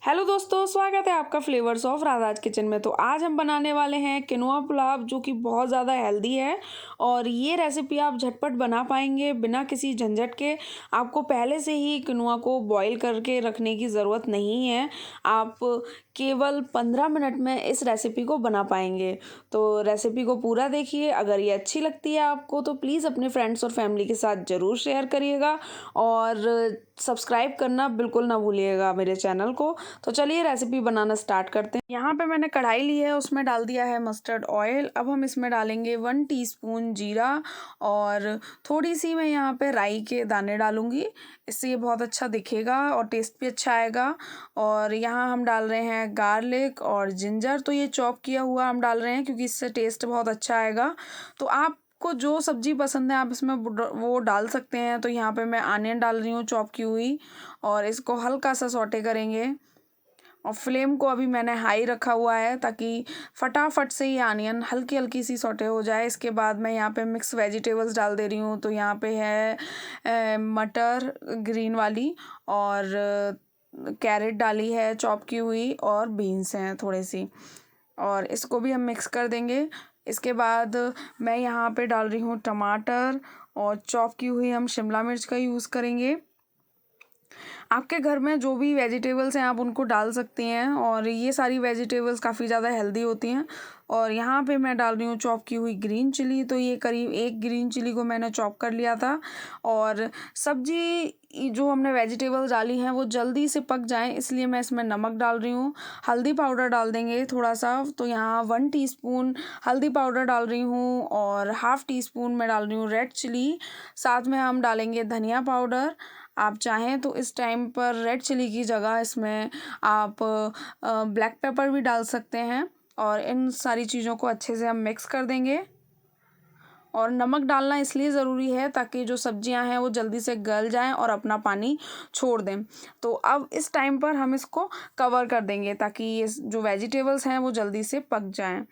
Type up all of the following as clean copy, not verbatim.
Hello दोस्तों, स्वागत है आपका फ्लेवर्स ऑफ राधा किचन में। तो आज हम बनाने वाले हैं किनोआ पुलाव, जो कि बहुत ज़्यादा हेल्दी है और ये रेसिपी आप झटपट बना पाएंगे बिना किसी झंझट के। आपको पहले से ही किनोआ को बॉईल करके रखने की ज़रूरत नहीं है। आप केवल 15 मिनट में इस रेसिपी को बना पाएंगे। तो रेसिपी को पूरा देखिए। अगर ये अच्छी लगती है आपको तो प्लीज़ अपने फ्रेंड्स और फैमिली के साथ ज़रूर शेयर करिएगा और सब्सक्राइब करना बिल्कुल ना भूलिएगा मेरे चैनल को। तो चलिए रेसिपी बनाना स्टार्ट करते हैं। यहाँ पे मैंने कढ़ाई ली है, उसमें डाल दिया है मस्टर्ड ऑयल। अब हम इसमें डालेंगे 1 टीस्पून जीरा और थोड़ी सी मैं यहाँ पे राई के दाने डालूंगी। इससे ये बहुत अच्छा दिखेगा और टेस्ट भी अच्छा आएगा। और यहाँ हम डाल रहे हैं गार्लिक और जिंजर। तो ये चॉप किया हुआ हम डाल रहे हैं क्योंकि इससे टेस्ट बहुत अच्छा आएगा। तो आप को जो सब्जी पसंद है आप इसमें वो डाल सकते हैं। तो यहाँ पे मैं आनियन डाल रही हूँ चॉप की हुई और इसको हल्का सा सौटे करेंगे। और फ्लेम को अभी मैंने हाई रखा हुआ है ताकि फटाफट से ये आनियन हल्की हल्की सी सौटे हो जाए। इसके बाद मैं यहाँ पे मिक्स वेजिटेबल्स डाल दे रही हूँ। तो यहाँ पे है मटर ग्रीन वाली और कैरेट डाली है चॉप की हुई और बीन्स हैं थोड़ी सी, और इसको भी हम मिक्स कर देंगे। इसके बाद मैं यहाँ पे डाल रही हूँ टमाटर और चॉप की हुई हम शिमला मिर्च का यूज़ करेंगे। आपके घर में जो भी वेजिटेबल्स हैं आप उनको डाल सकते हैं और ये सारी वेजिटेबल्स काफ़ी ज़्यादा हेल्दी होती हैं। और यहाँ पे मैं डाल रही हूँ चॉप की हुई ग्रीन चिली। तो ये करीब 1 ग्रीन चिली को मैंने चॉप कर लिया था। और सब्जी जो हमने वेजिटेबल्स डाली हैं वो जल्दी से पक जाएं इसलिए मैं इसमें नमक डाल रही हूँ। हल्दी पाउडर डाल देंगे थोड़ा सा। तो यहाँ 1 टीस्पून हल्दी पाउडर डाल रही हूँ और हाफ़ टी स्पून मैं डाल रही हूँ रेड चिली। साथ में हम डालेंगे धनिया पाउडर। आप चाहें तो इस टाइम पर रेड चिली की जगह इसमें आप ब्लैक पेपर भी डाल सकते हैं। और इन सारी चीज़ों को अच्छे से हम मिक्स कर देंगे। और नमक डालना इसलिए ज़रूरी है ताकि जो सब्जियां हैं वो जल्दी से गल जाएं और अपना पानी छोड़ दें। तो अब इस टाइम पर हम इसको कवर कर देंगे ताकि ये जो वेजिटेबल्स हैं वो जल्दी से पक जाएं।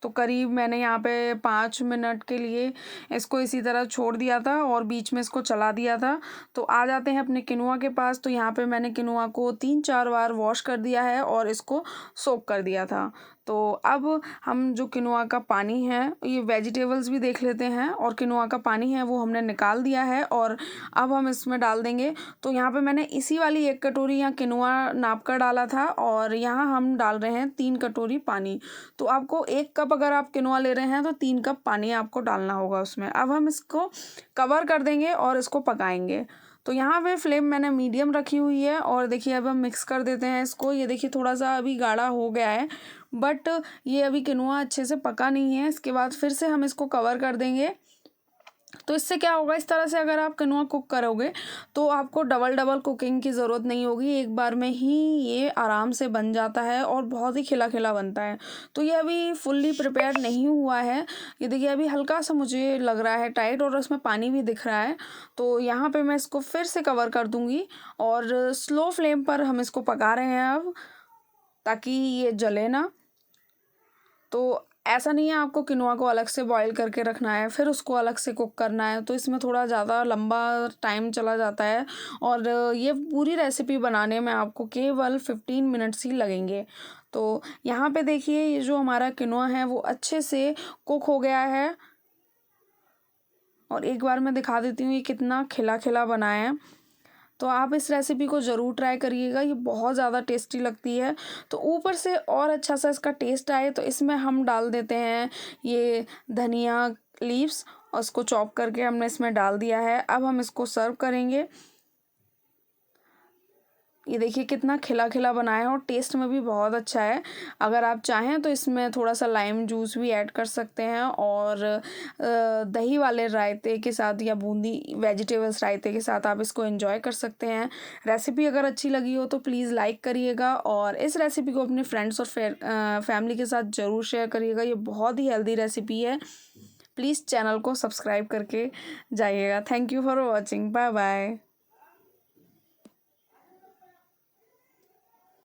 तो करीब मैंने यहाँ पे 5 मिनट के लिए इसको इसी तरह छोड़ दिया था और बीच में इसको चला दिया था। तो आ जाते हैं अपने किनोआ के पास। तो यहाँ पे मैंने किनोआ को 3-4 बार वॉश कर दिया है और इसको सोक कर दिया था। तो अब हम जो किनोआ का पानी है, ये वेजिटेबल्स भी देख लेते हैं, और किनोआ का पानी है वो हमने निकाल दिया है और अब हम इसमें डाल देंगे। तो यहाँ पे मैंने इसी वाली 1 कटोरी यहाँ किनोआ नाप कर डाला था और यहाँ हम डाल रहे हैं 3 कटोरी पानी। तो आपको 1 कप अगर आप किनोआ ले रहे हैं तो 3 कप पानी आपको डालना होगा उसमें। अब हम इसको कवर कर देंगे और इसको पकाएंगे। तो यहाँ पे फ्लेम मैंने मीडियम रखी हुई है और देखिए अब हम मिक्स कर देते हैं इसको। ये देखिए थोड़ा सा अभी गाढ़ा हो गया है बट ये अभी किनोआ अच्छे से पका नहीं है। इसके बाद फिर से हम इसको कवर कर देंगे। तो इससे क्या होगा, इस तरह से अगर आप किनोआ कुक करोगे तो आपको डबल कुकिंग की ज़रूरत नहीं होगी। एक बार में ही ये आराम से बन जाता है और बहुत ही खिला खिला बनता है। तो ये अभी फुल्ली प्रिपेयर नहीं हुआ है। ये देखिए अभी हल्का सा मुझे लग रहा है टाइट और उसमें पानी भी दिख रहा है। तो यहाँ पे मैं इसको फिर से कवर कर दूँगी और स्लो फ्लेम पर हम इसको पका रहे हैं अब, ताकि ये जले ना। तो ऐसा नहीं है आपको किनोआ को अलग से बॉईल करके रखना है फिर उसको अलग से कुक करना है। तो इसमें थोड़ा ज़्यादा लंबा टाइम चला जाता है और ये पूरी रेसिपी बनाने में आपको केवल 15 मिनट्स ही लगेंगे। तो यहाँ पे देखिए ये जो हमारा किनोआ है वो अच्छे से कुक हो गया है। और एक बार मैं दिखा देती हूँ ये कितना खिला खिला बना है। तो आप इस रेसिपी को ज़रूर ट्राई करिएगा, ये बहुत ज़्यादा टेस्टी लगती है। तो ऊपर से और अच्छा सा इसका टेस्ट आए तो इसमें हम डाल देते हैं ये धनिया लीव्स, और उसको चॉप करके हमने इसमें डाल दिया है। अब हम इसको सर्व करेंगे। ये देखिए कितना खिला खिला बना है और टेस्ट में भी बहुत अच्छा है। अगर आप चाहें तो इसमें थोड़ा सा लाइम जूस भी ऐड कर सकते हैं और दही वाले रायते के साथ या बूंदी वेजिटेबल्स रायते के साथ आप इसको एंजॉय कर सकते हैं। रेसिपी अगर अच्छी लगी हो तो प्लीज़ लाइक करिएगा और इस रेसिपी को अपने फ्रेंड्स और फैमिली के साथ ज़रूर शेयर करिएगा। ये बहुत ही हेल्दी रेसिपी है। प्लीज़ चैनल को सब्सक्राइब करके जाइएगा। Thank you for watching. Bye bye.